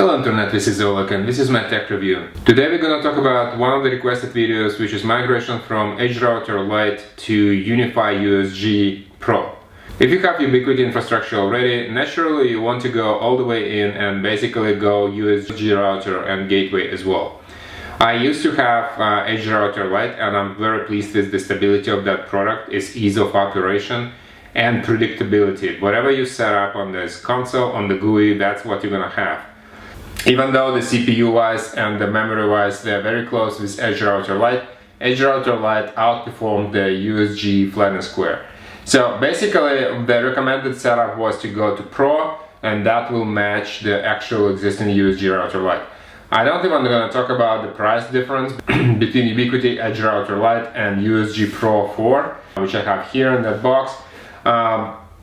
Hello Internet, this is Oleg and this is my tech review. Today we're going to talk about one of the requested videos, which is migration from EdgeRouter Lite to UniFi USG Pro. If you have Ubiquiti infrastructure already, naturally you want to go all the way in and basically go USG router and gateway as well. I used to have EdgeRouter Lite and I'm very pleased with the stability of that product, its ease of operation and predictability. Whatever you set up on this console, on the GUI, that's what you're gonna have. Even though the CPU wise and the memory wise they're very close with EdgeRouter Lite, EdgeRouter Lite outperformed the USG Flat and Square. So basically the recommended setup was to go to Pro, and that will match the actual existing USG router Lite. I don't even going to talk about the price difference between Ubiquiti EdgeRouter Lite and USG Pro 4, which I have here in that box.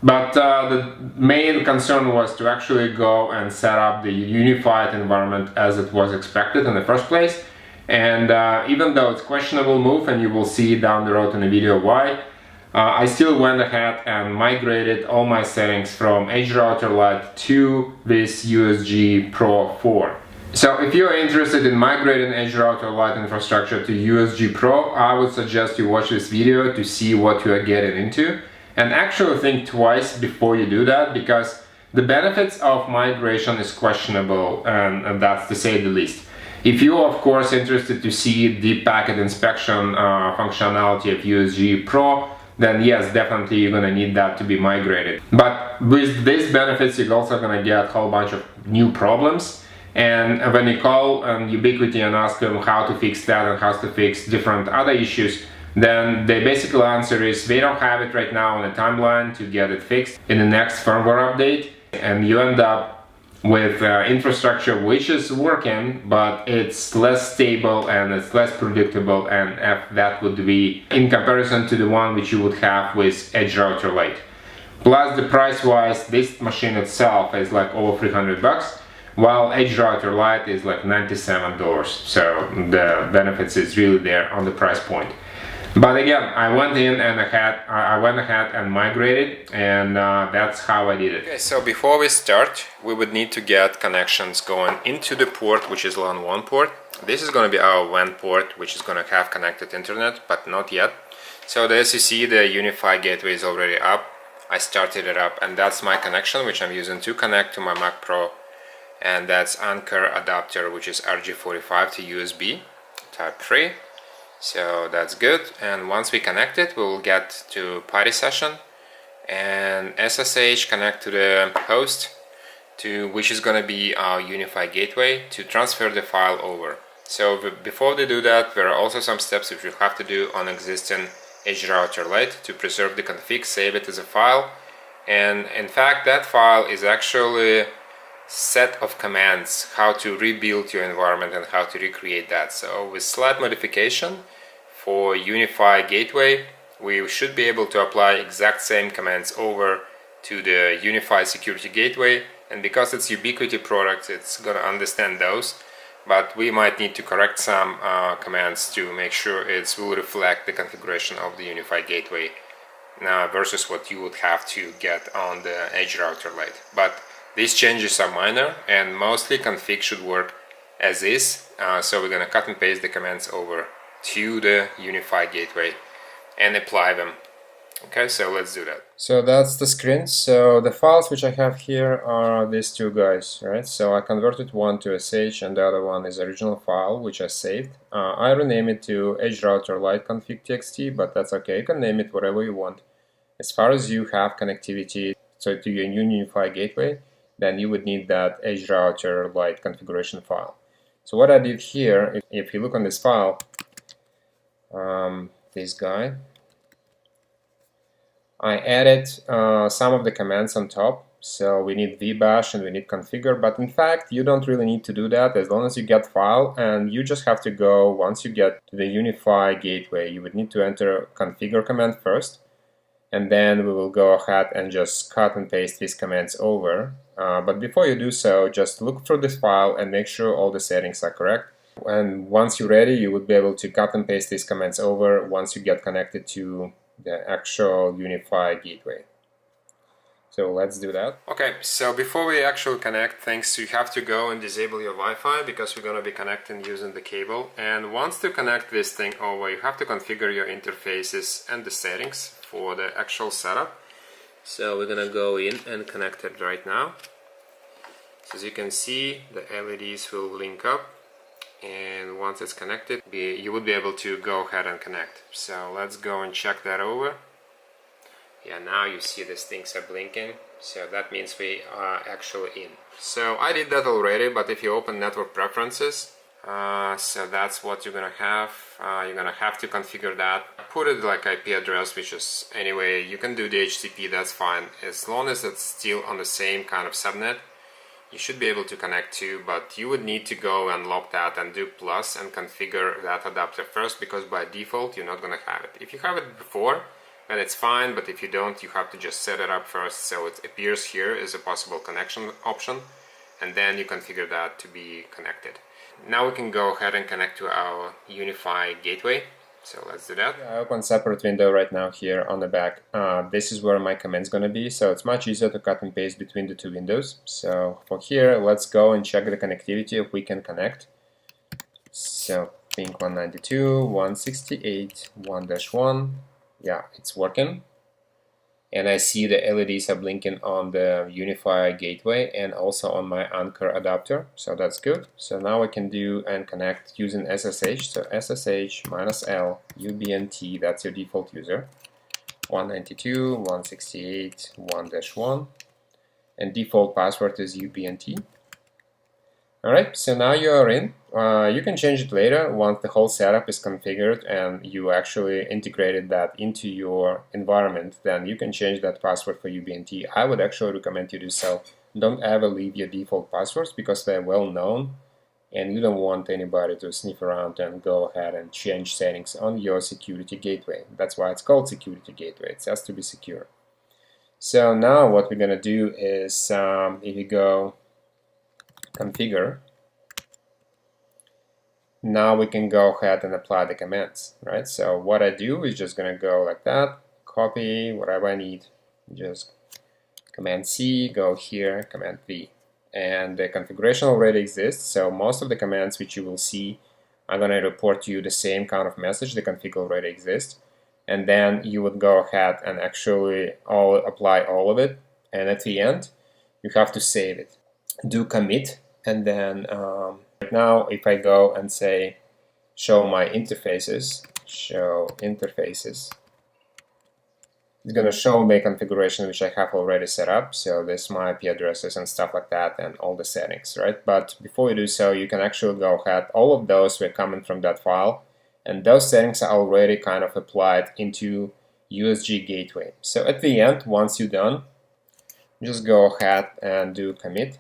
But the main concern was to actually go and set up the unified environment as it was expected in the first place. And even though it's a questionable move, and you will see down the road in the video why, I still went ahead and migrated all my settings from EdgeRouter Lite to this USG Pro 4. So if you're interested in migrating EdgeRouter Lite infrastructure to USG Pro, I would suggest you watch this video to see what you are getting into. And actually think twice before you do that, because the benefits of migration is questionable, and that's to say the least. If you are of course interested to see deep packet inspection functionality of USG Pro, then yes, definitely you're gonna need that to be migrated. But with these benefits, you're also gonna get a whole bunch of new problems. And when you call Ubiquiti and ask them how to fix that and how to fix different other issues, then the basic answer is they don't have it right now on the timeline to get it fixed in the next firmware update, and you end up with infrastructure which is working, but it's less stable and it's less predictable, and that would be in comparison to the one which you would have with EdgeRouter Lite. Plus the price wise, this machine itself is like over 300 bucks, while EdgeRouter Lite is like $97, so the benefits is really there on the price point. But again, I went in and I went ahead and migrated, and that's how I did it. Okay, so before we start, we would need to get connections going into the port, which is LAN 1 port. This is going to be our WAN port, which is going to have connected internet, but not yet. So as you see, the UniFi gateway is already up. I started it up, and that's my connection, which I'm using to connect to my Mac Pro. And that's Anker adapter, which is RJ45 to USB type 3. So that's good, and once we connect it, we'll get to party session and SSH connect to the host, which is going to be our UniFi gateway, to transfer the file over. So before they do that, there are also some steps which we'll have to do on existing EdgeRouter Lite to preserve the config, save it as a file, and in fact that file is actually set of commands how to rebuild your environment and how to recreate that. So with slight modification for UniFi gateway, we should be able to apply exact same commands over to the UniFi security gateway, and because it's Ubiquiti product, it's gonna understand those, but we might need to correct some commands to make sure it will reflect the configuration of the UniFi gateway versus what you would have to get on the EdgeRouter Lite. But these changes are minor, and mostly config should work as is, so we're going to cut and paste the commands over to the UniFi gateway and apply them. Okay, so let's do that. So that's the screen. So the files which I have here are these two guys, right? So I converted one to SH and the other one is original file which I saved. I rename it to EdgeRouter Lite config.txt, but that's okay, you can name it whatever you want. As far as you have connectivity to your UniFi gateway, then you would need that EdgeRouter Lite configuration file. So what I did here, if you look on this file, this guy, I added some of the commands on top. So we need vbash and we need configure, but in fact you don't really need to do that as long as you get file, and you just have to go, once you get to the UniFi gateway, you would need to enter configure command first, and then we will go ahead and just cut and paste these commands over. But before you do so, just look through this file and make sure all the settings are correct. And once you're ready, you would be able to cut and paste these commands over once you get connected to the actual UniFi gateway. So let's do that. Okay, so before we actually connect things, you have to go and disable your Wi-Fi because we're going to be connecting using the cable. And once to connect this thing over, you have to configure your interfaces and the settings for the actual setup. So we're going to go in and connect it right now. So as you can see, the LEDs will link up. And once it's connected, you would be able to go ahead and connect. So let's go and check that over. Yeah, now you see these things are blinking, so that means we are actually in. So I did that already, but if you open network preferences, so that's what you're gonna have. You're gonna have to configure that. Put it like IP address, which is anyway, you can do the HTTP, that's fine. As long as it's still on the same kind of subnet, you should be able to connect to, but you would need to go and lock that and do plus and configure that adapter first, because by default you're not gonna have it. If you have it before, and it's fine, but if you don't, you have to just set it up first so it appears here as a possible connection option, and then you configure that to be connected. Now we can go ahead and connect to our Unify gateway. So let's do that. I open a separate window right now here on the back. This is where my command's gonna be, so it's much easier to cut and paste between the two windows. So for here, let's go and check the connectivity if we can connect. So ping 192.168.1-1. Yeah, it's working, and I see the LEDs are blinking on the Unify gateway and also on my Anker adapter, so that's good. So now I can do and connect using SSH, so SSH -L UBNT, that's your default user, 192.168.1-1, and default password is UBNT. Alright, so now you are in. You can change it later once the whole setup is configured and you actually integrated that into your environment. Then you can change that password for UBNT. I would actually recommend you do so. Don't ever leave your default passwords because they're well known and you don't want anybody to sniff around and go ahead and change settings on your security gateway. That's why it's called security gateway. It has to be secure. So now what we're going to do is if you go configure, now we can go ahead and apply the commands, right? So what I do is just gonna go like that, copy whatever I need, just Command C, go here, Command V, and the configuration already exists. So most of the commands which you will see are gonna report to you the same kind of message. The config already exists, and then you would go ahead and actually apply all of it, and at the end you have to save it. Do commit, and then right now if I go and say show my interfaces, it's going to show my configuration which I have already set up, so this my IP addresses and stuff like that and all the settings, right? But before you do so, you can actually go ahead, all of those were coming from that file, and those settings are already kind of applied into USG gateway. So at the end, once you're done, just go ahead and do commit,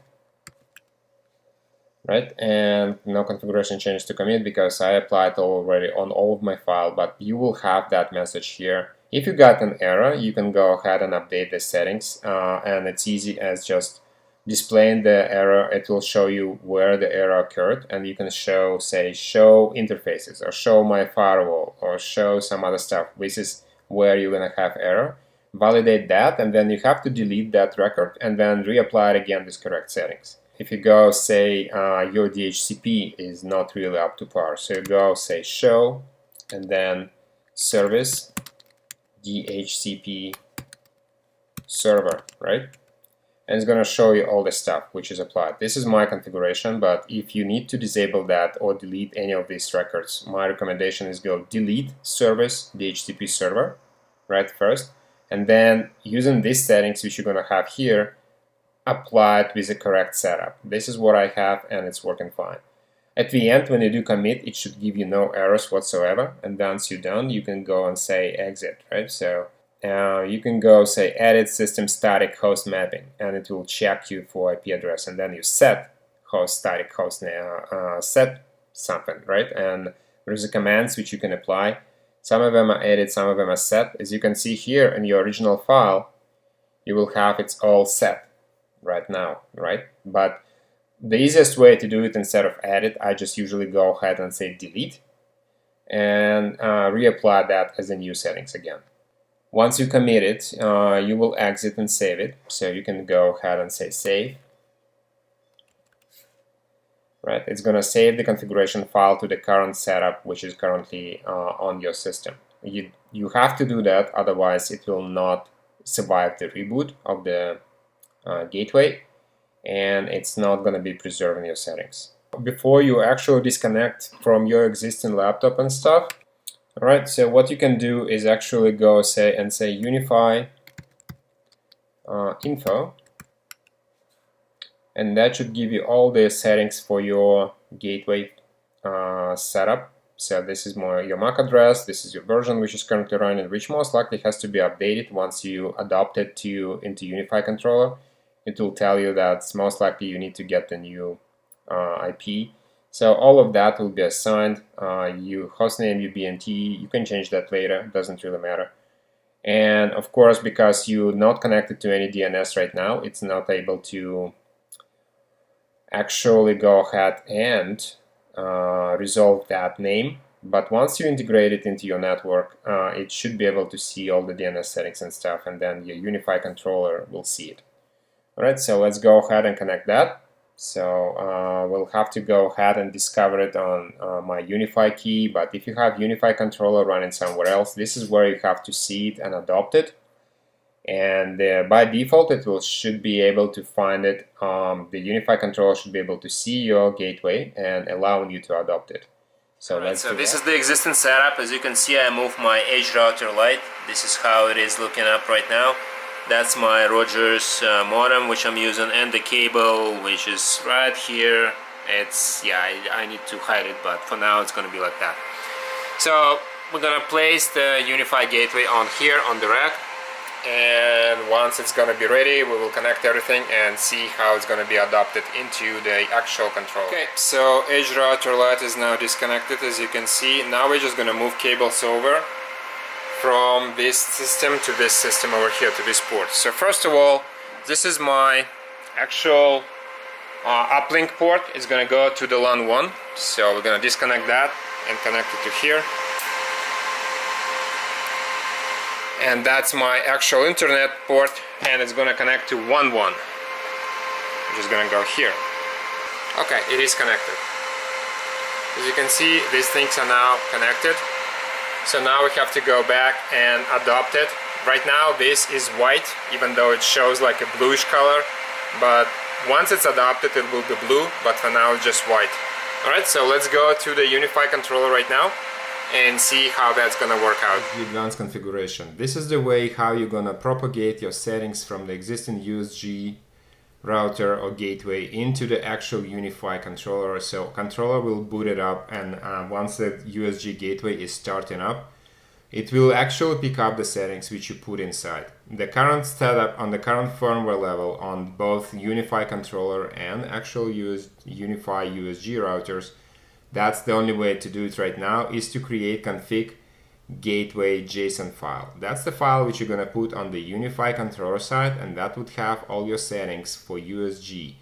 right? And no configuration changes to commit because I applied already on all of my file, but you will have that message here. If you got an error, you can go ahead and update the settings, and it's easy as just displaying the error. It will show you where the error occurred, and you can show, say, show interfaces, or show my firewall, or show some other stuff. This is where you're gonna have error. Validate that, and then you have to delete that record and then reapply it again with correct settings. If you go say your DHCP is not really up to par, so you go say show and then service DHCP server, right? And it's going to show you all the stuff which is applied. This is my configuration, but if you need to disable that or delete any of these records, my recommendation is go delete service DHCP server, right, first, and then using these settings which you're going to have here, apply it with the correct setup. This is what I have and it's working fine. At the end, when you do commit, it should give you no errors whatsoever, and once you're done, you can go and say exit, right? So you can go say edit system static host mapping, and it will check you for IP address, and then you set host static host set something, right? And there's the commands which you can apply. Some of them are edit, some of them are set. As you can see here in your original file, you will have it's all set right now, right? But the easiest way to do it, instead of edit, I just usually go ahead and say delete and reapply that as the new settings again. Once you commit it, you will exit and save it. So you can go ahead and say save. Right, it's going to save the configuration file to the current setup, which is currently on your system. You have to do that, otherwise it will not survive the reboot of the gateway, and it's not going to be preserved in your settings. Before you actually disconnect from your existing laptop and stuff, all right, so what you can do is actually go say unify info, and that should give you all the settings for your gateway setup. So this is your MAC address, this is your version which is currently running, which most likely has to be updated once you adopt it into Unify controller. It will tell you that most likely you need to get the new IP. So all of that will be assigned. You hostname, your BNT, you can change that later, it doesn't really matter. And of course, because you're not connected to any DNS right now, it's not able to actually go ahead and resolve that name. But once you integrate it into your network, it should be able to see all the DNS settings and stuff, and then your Unify controller will see it. All right, so let's go ahead and connect that. So we'll have to go ahead and discover it on my Unify key, but if you have Unify controller running somewhere else, this is where you have to see it and adopt it. And by default, should be able to find it. The Unify controller should be able to see your gateway and allowing you to adopt it. So, this is the existing setup. As you can see, I moved my EdgeRouter Lite. This is how it is looking up right now. That's my Rogers modem, which I'm using, and the cable, which is right here. It's, yeah, I need to hide it, but for now it's going to be like that. So we're going to place the Unify gateway on here on the rack. And once it's going to be ready, we will connect everything and see how it's going to be adopted into the actual controller. Okay, so EdgeRouter Lite is now disconnected, as you can see. Now we're just going to move cables over from this system to this system over here, to this port. So first of all, this is my actual uplink port. It's going to go to the LAN 1. So we're going to disconnect that and connect it to here. And that's my actual internet port, and it's going to connect to 1.1, which is going to go here. Okay, it is connected. As you can see, these things are now connected. So now we have to go back and adopt it. Right now this is white, even though it shows like a bluish color, but once it's adopted it will be blue, but for now it's just white. Alright, so let's go to the Unify controller right now and see how that's gonna work out. The advanced configuration. This is the way how you're gonna propagate your settings from the existing USG router or gateway into the actual Unify controller. So controller will boot it up, and once the USG gateway is starting up, it will actually pick up the settings which you put inside. The current setup on the current firmware level on both Unify controller and actual Unify USG routers, that's the only way to do it right now, is to create config.gateway.json file. That's the file which you're going to put on the Unify controller side, and that would have all your settings for USG.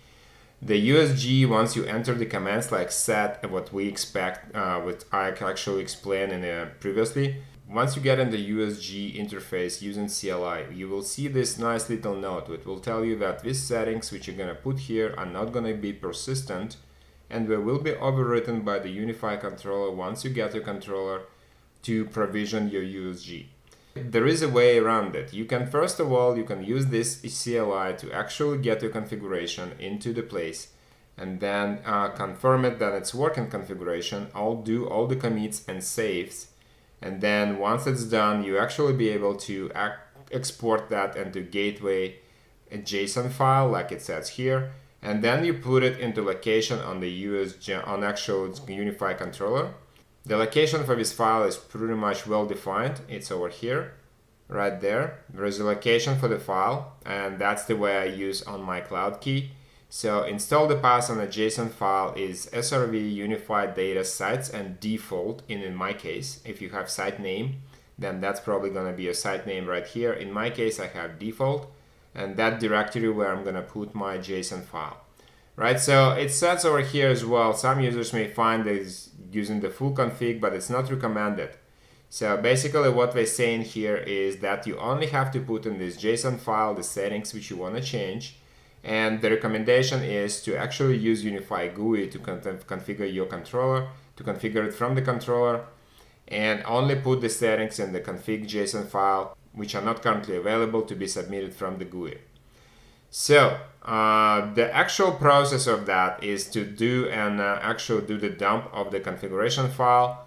The USG, once you enter the commands like set, what we expect, what I actually explained previously, once you get in the USG interface using CLI, you will see this nice little note which will tell you that these settings which you're going to put here are not going to be persistent, and they will be overwritten by the Unify controller once you get your controller to provision your USG. There is a way around it. You can, first of all, you can use this CLI to actually get your configuration into the place, and then confirm it that it's working configuration, do all the commits and saves, and then once it's done, you actually be able to export that into gateway JSON file like it says here, and then you put it into location on the on actual Unify controller. The location for this file is pretty much well defined. It's over here, right there. There is a location for the file, and that's the way I use on my cloud key. So install the path on a JSON file is srv unified data sites and default in my case. If you have site name, then that's probably going to be a site name right here. In my case, I have default, and that directory where I'm going to put my JSON file. Right, so it says over here as well, some users may find this using the full config, but it's not recommended. So basically what we're saying here is that you only have to put in this JSON file the settings which you want to change, and the recommendation is to actually use Unify GUI to configure your controller, to configure it from the controller, and only put the settings in the config.json file which are not currently available to be submitted from the GUI. So the actual process of that is to do the dump of the configuration file.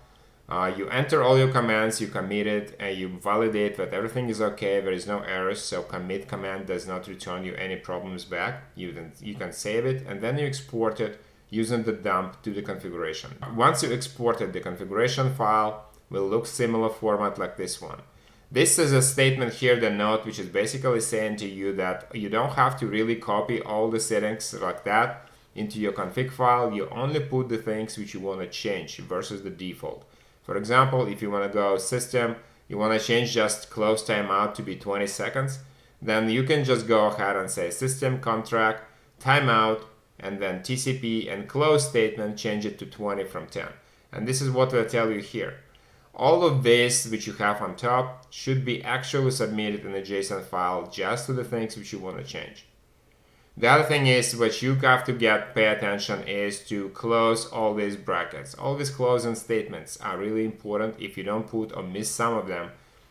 You enter all your commands, you commit it, and you validate that everything is okay, there is no errors, so commit command does not return you any problems back. You can save it, and then you export it using the dump to the configuration. Once you exported, the configuration file will look similar format like this one. This is a statement here, the note, which is basically saying to you that you don't have to really copy all the settings like that into your config file. You only put the things which you want to change versus the default. For example, if you want to go system, you want to change just close timeout to be 20 seconds, then you can just go ahead and say system contract timeout and then TCP and close statement, change it to 20 from 10. And this is what they'll tell you here. All of this which you have on top should be actually submitted in a JSON file just to the things which you want to change. The other thing is what you have to pay attention is to close all these brackets. All these closing statements are really important. If you don't put or miss some of them,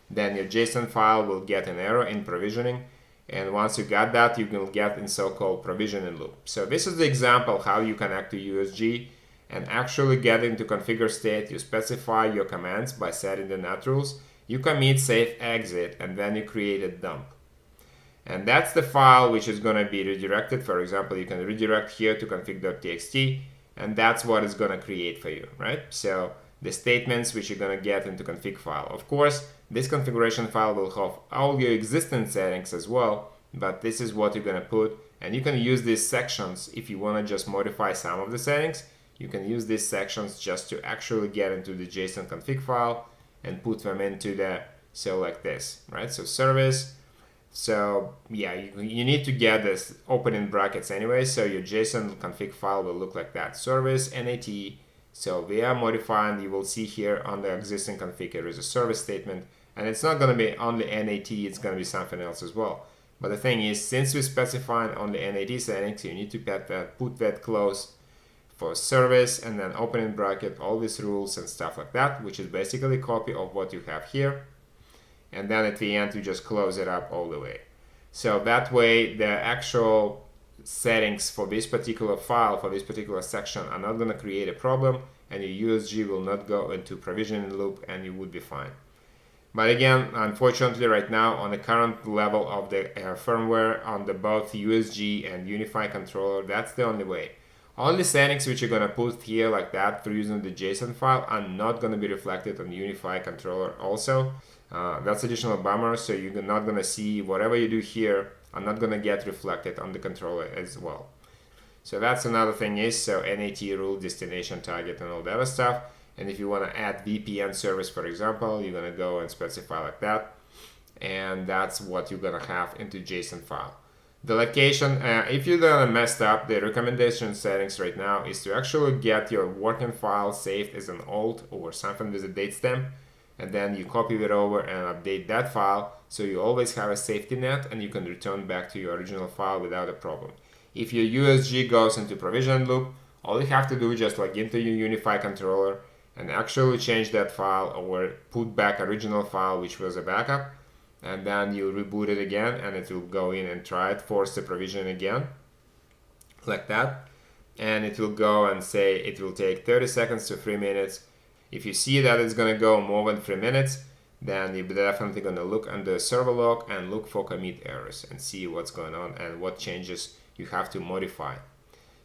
then your JSON file will get an error in provisioning. And once you got that, you will get in so-called provisioning loop. So this is the example how you connect to USG and actually get into configure state. You specify your commands by setting the net rules. You commit, save, exit, and then you create a dump. And that's the file which is going to be redirected. For example, you can redirect here to config.txt, and that's what it's going to create for you, right? So the statements which you're going to get into config file. Of course, this configuration file will have all your existing settings as well, but this is what you're going to put. And you can use these sections if you want to just modify some of the settings. You can use these sections just to actually get into the JSON config file and put them into the, so like this, right? So service. So yeah, you need to get this open in brackets anyway. So your JSON config file will look like that. Service NAT. So we are modifying, you will see here on the existing config, there is a service statement. And it's not going to be only NAT, it's going to be something else as well. But the thing is, since we're specifying only NAT settings, you need to put that close for service and then open in bracket all these rules and stuff like that, which is basically a copy of what you have here. And then at the end, you just close it up all the way. So that way, the actual settings for this particular file, for this particular section, are not going to create a problem, and your USG will not go into provisioning loop, and you would be fine. But again, unfortunately, right now, on the current level of the firmware on the both USG and Unify controller, that's the only way. All the settings which you're going to put here like that through using the JSON file are not going to be reflected on the Unify controller also. That's additional bummer, so you're not going to see whatever you do here are not going to get reflected on the controller as well. So that's another thing is, so NAT rule, destination target, and all the other stuff. And if you want to add VPN service, for example, you're going to go and specify like that. And that's what you're going to have into JSON file. The location, if you're gonna messed up, the recommendation settings right now is to actually get your working file saved as an alt or something with a date stamp, and then you copy it over and update that file, so you always have a safety net and you can return back to your original file without a problem. If your USG goes into provision loop, all you have to do is just log into your Unify controller and actually change that file or put back original file which was a backup, and then you reboot it again and it will go in and try it, force the provision again, like that. And it will go and say it will take 30 seconds to 3 minutes. If you see that it's going to go more than 3 minutes, then you're definitely going to look under server log and look for commit errors and see what's going on and what changes you have to modify.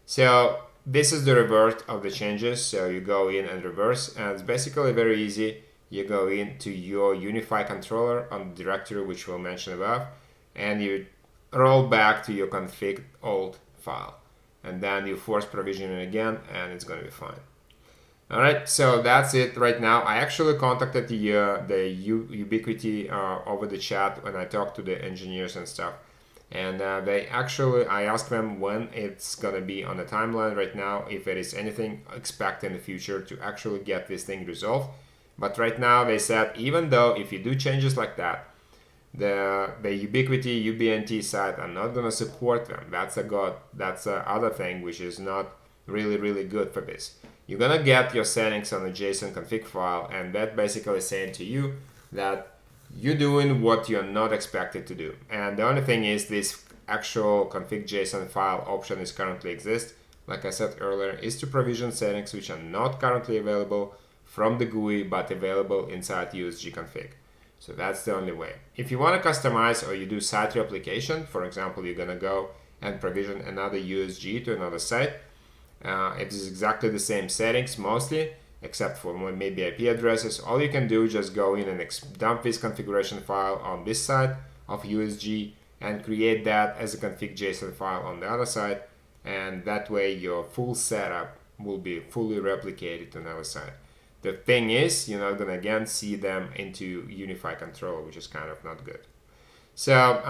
So this is the reverse of the changes. So you go in and reverse, and it's basically very easy. You go into your Unify controller on the directory which we'll mention above, and you roll back to your config alt file, and then you force provisioning again, and it's going to be fine. All right, so that's it right now. I actually contacted the Ubiquiti over the chat when I talked to the engineers and stuff, and I asked them when it's going to be on the timeline right now, if there is anything expect in the future to actually get this thing resolved. But right now they said, even though if you do changes like that, the Ubiquiti UBNT side are not going to support them. That's a other thing which is not really good for this. You're going to get your settings on the JSON config file, and that basically saying to you that you're doing what you're not expected to do. And the only thing is this actual config.json file option is currently exists, like I said earlier, is to provision settings which are not currently available from the GUI but available inside USG config. So that's the only way. If you want to customize or you do site replication, for example, you're going to go and provision another USG to another site. It is exactly the same settings mostly, except for maybe IP addresses. All you can do is just go in and dump this configuration file on this side of USG and create that as a config.json file on the other side. And that way your full setup will be fully replicated on the other side. The thing is, you're not going to again see them into Unify controller, which is kind of not good. So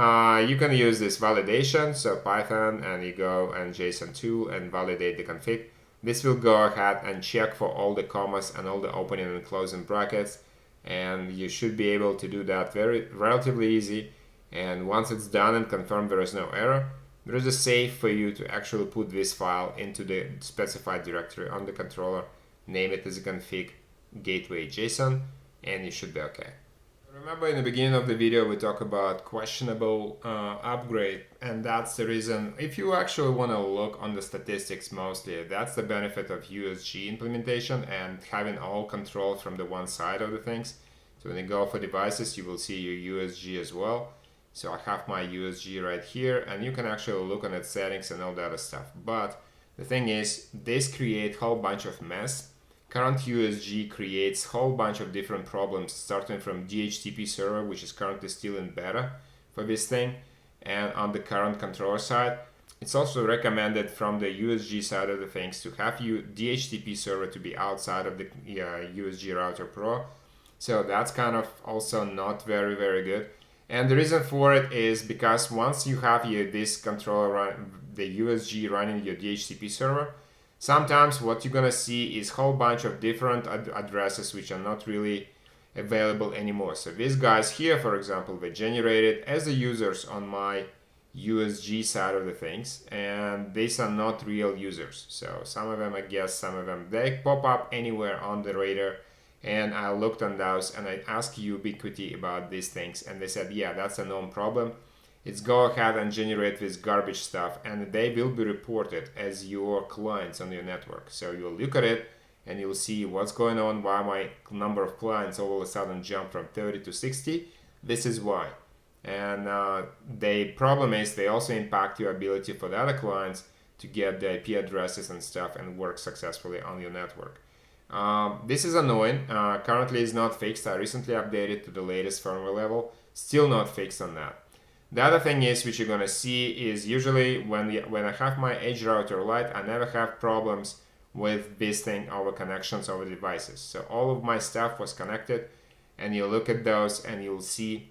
you can use this validation, so Python, and you go and JSON tool and validate the config. This will go ahead and check for all the commas and all the opening and closing brackets, and you should be able to do that relatively easy. And once it's done and confirmed there is no error, there is a save for you to actually put this file into the specified directory on the controller, name it as a config.gateway.json, and you should be okay. Remember in the beginning of the video we talked about questionable upgrade, and that's the reason. If you actually want to look on the statistics mostly, that's the benefit of USG implementation and having all control from the one side of the things. So when you go for devices, you will see your USG as well. So I have my USG right here, and you can actually look on its settings and all the other stuff. But the thing is, this creates a whole bunch of mess. Current USG creates a whole bunch of different problems, starting from DHCP server, which is currently still in beta for this thing. And on the current controller side, it's also recommended from the USG side of the things to have your DHCP server to be outside of the USG Router Pro. So that's kind of also not very good. And the reason for it is because once you have this controller, the USG running your DHCP server, sometimes what you're gonna see is a whole bunch of different addresses which are not really available anymore. So these guys here, for example, they generated as the users on my USG side of the things, and these are not real users. So some of them, I guess, some of them, they pop up anywhere on the radar. And I looked on those and I asked Ubiquiti about these things, and they said, yeah, that's a known problem. It's go ahead and generate this garbage stuff, and they will be reported as your clients on your network. So you'll look at it and you'll see what's going on, why my number of clients all of a sudden jumped from 30 to 60. This is why. And the problem is they also impact your ability for the other clients to get the IP addresses and stuff and work successfully on your network. This is annoying. Currently it's not fixed. I recently updated to the latest firmware level. Still not fixed on that. The other thing is, which you're gonna see, is usually when I have my EdgeRouter Lite, I never have problems with this thing over connections over devices. So all of my stuff was connected, and you look at those and you'll see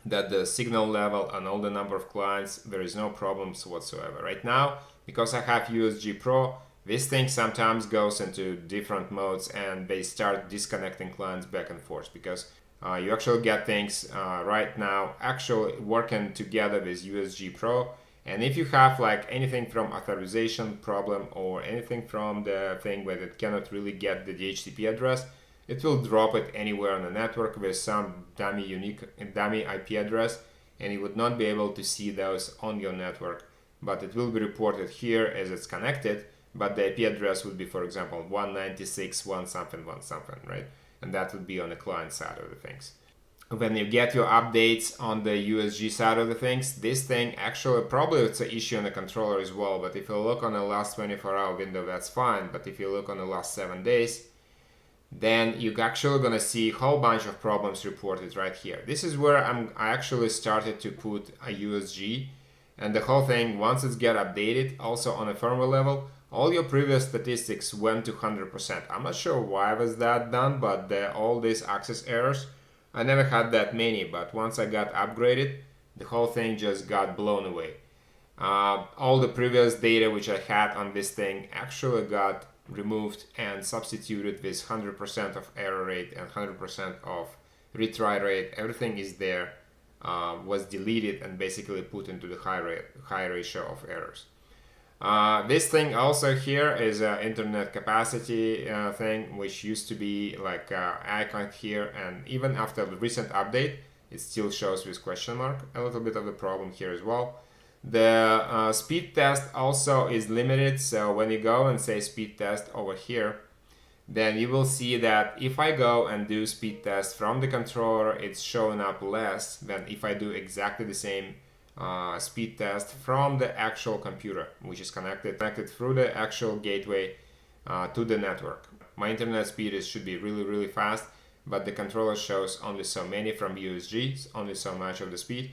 that the signal level and all the number of clients, there is no problems whatsoever. Right now, because I have USG Pro, this thing sometimes goes into different modes and they start disconnecting clients back and forth, because you actually get things right now actually working together with USG Pro. And if you have like anything from authorization problem or anything from the thing where it cannot really get the DHCP address, it will drop it anywhere on the network with some dummy IP address, and you would not be able to see those on your network, but it will be reported here as it's connected. But the IP address would be, for example, 196.1 something, right? And that would be on the client side of the things. When you get your updates on the USG side of the things, this thing actually, probably it's an issue on the controller as well, but if you look on the last 24-hour window, that's fine. But if you look on the last 7 days, then you're actually gonna see a whole bunch of problems reported right here. This is where I actually started to put a USG, and the whole thing, once it's get updated, also on a firmware level, all your previous statistics went to 100%. I'm not sure why was that done, but all these access errors, I never had that many, but once I got upgraded, the whole thing just got blown away. All the previous data which I had on this thing actually got removed and substituted with 100% of error rate and 100% of retry rate. Everything is there, was deleted and basically put into the high ratio of errors. This thing also here is an internet capacity thing, which used to be like icon here, and even after the recent update it still shows with question mark. A little bit of the problem here as well. The speed test also is limited, so when you go and say speed test over here, then you will see that if I go and do speed test from the controller, it's showing up less than if I do exactly the same speed test from the actual computer, which is connected through the actual gateway to the network. My internet speed should be really fast, but the controller shows only so many from USG, only so much of the speed,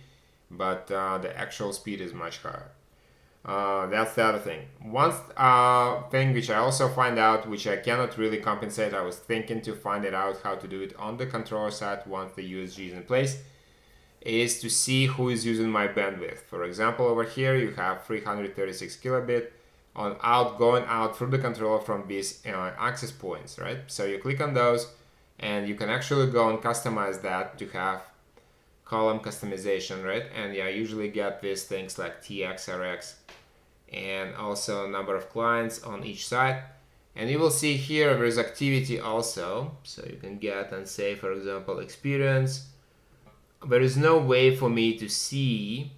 but the actual speed is much higher. That's the other thing. One thing which I also find out, which I cannot really compensate, I was thinking to find it out how to do it on the controller side once the USG is in place, is to see who is using my bandwidth. For example, over here you have 336 kilobit going out through the controller from these access points, right? So you click on those and you can actually go and customize that to have column customization, right? And yeah, I usually get these things like TX, RX, and also a number of clients on each side. And you will see here there is activity also, so you can get and say, for example, experience. There is no way for me to see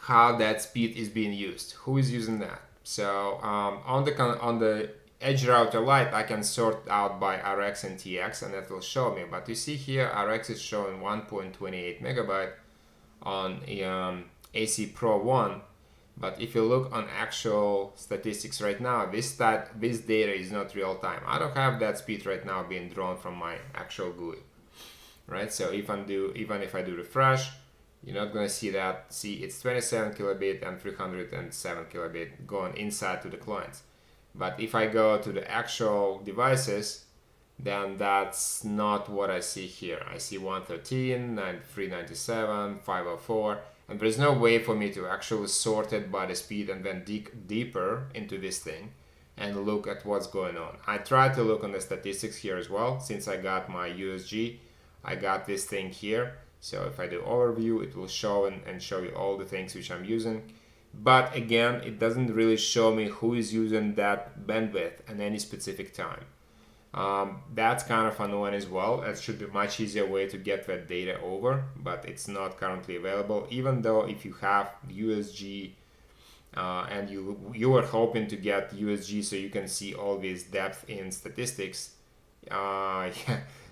how that speed is being used, who is using that. So on the EdgeRouter Lite, I can sort out by RX and TX, and that will show me. But you see here, RX is showing 1.28 megabyte on AC Pro 1. But if you look on actual statistics right now, this data is not real time. I don't have that speed right now being drawn from my actual GUI, right? So even if I do refresh, you're not gonna see that. See, it's 27 kilobit and 307 kilobit going inside to the clients. But if I go to the actual devices, then that's not what I see here. I see 113, 397, 504, and there's no way for me to actually sort it by the speed and then dig deeper into this thing and look at what's going on. I tried to look on the statistics here as well. Since I got my USG, I got this thing here. So if I do overview, it will show and show you all the things which I'm using. But again, it doesn't really show me who is using that bandwidth at any specific time. That's kind of annoying as well. It should be a much easier way to get that data over, but it's not currently available. Even though if you have USG and you were hoping to get USG so you can see all this depth in statistics,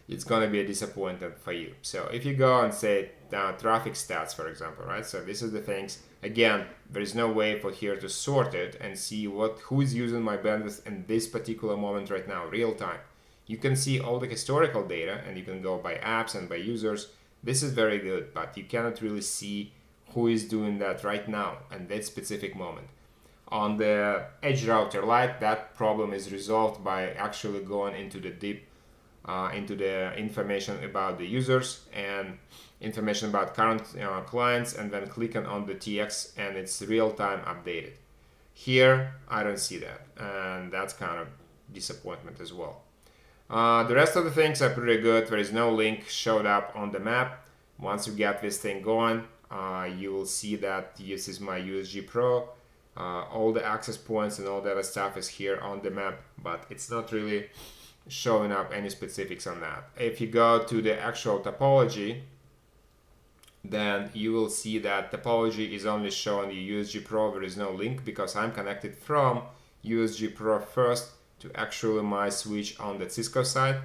it's gonna be a disappointment for you. So if you go and say traffic stats, for example, right? So this is the things. Again, there is no way for here to sort it and see who is using my bandwidth in this particular moment right now, real time. You can see all the historical data and you can go by apps and by users. This is very good, but you cannot really see who is doing that right now and that specific moment. On the EdgeRouter Lite, that problem is resolved by actually going into the deep into the information about the users and information about current clients, and then clicking on the TX and it's real-time updated. Here I don't see that, and that's kind of disappointment as well. The rest of the things are pretty good. There is no link showed up on the map. Once you get this thing going, you will see that this is my USG Pro. All the access points and all the other stuff is here on the map, but it's not really showing up any specifics on that. If you go to the actual topology, then you will see that topology is only showing the USG Pro. There is no link because I'm connected from USG Pro first to actually my switch on the Cisco side,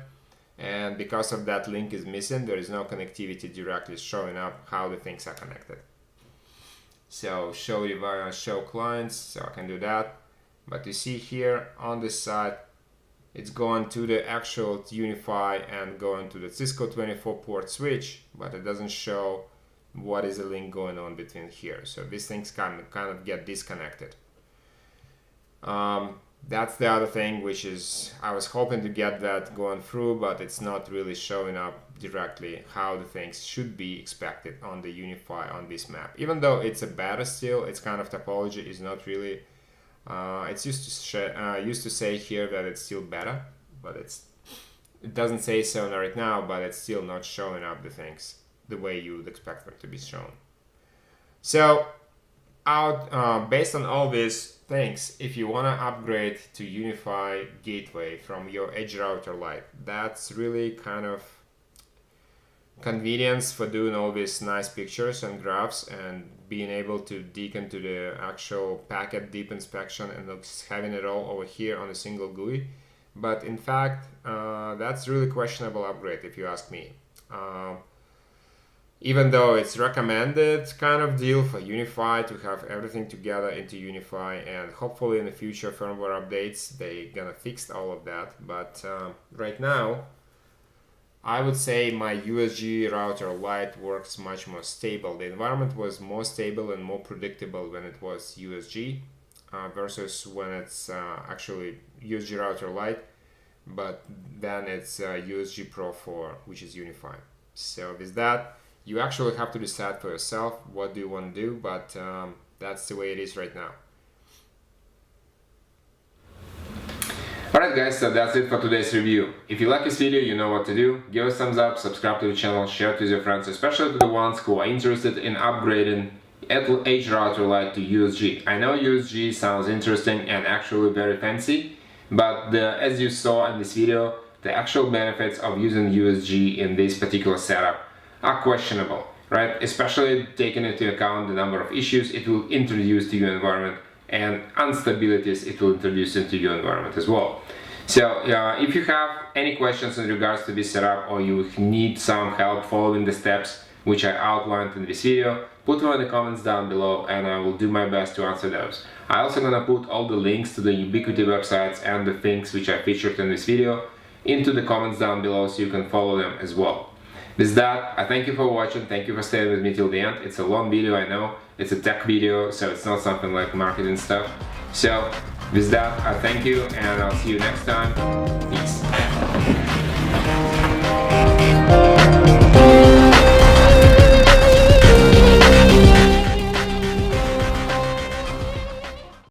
and because of that link is missing, there is no connectivity directly showing up how the things are connected. So show clients, so I can do that, but you see here on this side it's going to the actual Unify and going to the Cisco 24 port switch, but it doesn't show what is the link going on between here. So these things kind of get disconnected. That's the other thing, which is I was hoping to get that going through, but it's not really showing up directly how the things should be expected on the Unify on this map. Even though it's a beta still, its kind of topology is not really It's used to say here that it's still beta, but it doesn't say so right now, but it's still not showing up the things the way you would expect them to be shown. So based on all these things, if you want to upgrade to Unify Gateway from your EdgeRouter Lite, that's really kind of convenience for doing all these nice pictures and graphs and being able to dig into the actual packet deep inspection and having it all over here on a single GUI. But in fact, that's really questionable upgrade if you ask me. Even though it's recommended kind of deal for Unify to have everything together into Unify, and hopefully in the future firmware updates they're gonna fix all of that. But right now, I would say my USG router Lite works much more stable. The environment was more stable and more predictable when it was USG versus when it's actually USG router Lite, but then it's USG Pro 4, which is Unify. So with that, you actually have to decide for yourself what do you want to do, but that's the way it is right now. Alright guys, so that's it for today's review. If you like this video, you know what to do. Give us a thumbs up, subscribe to the channel, share it with your friends, especially to the ones who are interested in upgrading EdgeRouter Lite to USG. I know USG sounds interesting and actually very fancy, but as you saw in this video, the actual benefits of using USG in this particular setup are questionable, right? Especially taking into account the number of issues it will introduce to your environment and instabilities it will introduce into your environment as well. So if you have any questions in regards to this setup, or you need some help following the steps which I outlined in this video, put them in the comments down below and I will do my best to answer those. I'm also gonna put all the links to the Ubiquiti websites and the things which I featured in this video into the comments down below so you can follow them as well. With that, I thank you for watching, thank you for staying with me till the end. It's a long video, I know, it's a tech video, so it's not something like marketing stuff. So, with that, I thank you and I'll see you next time. Peace.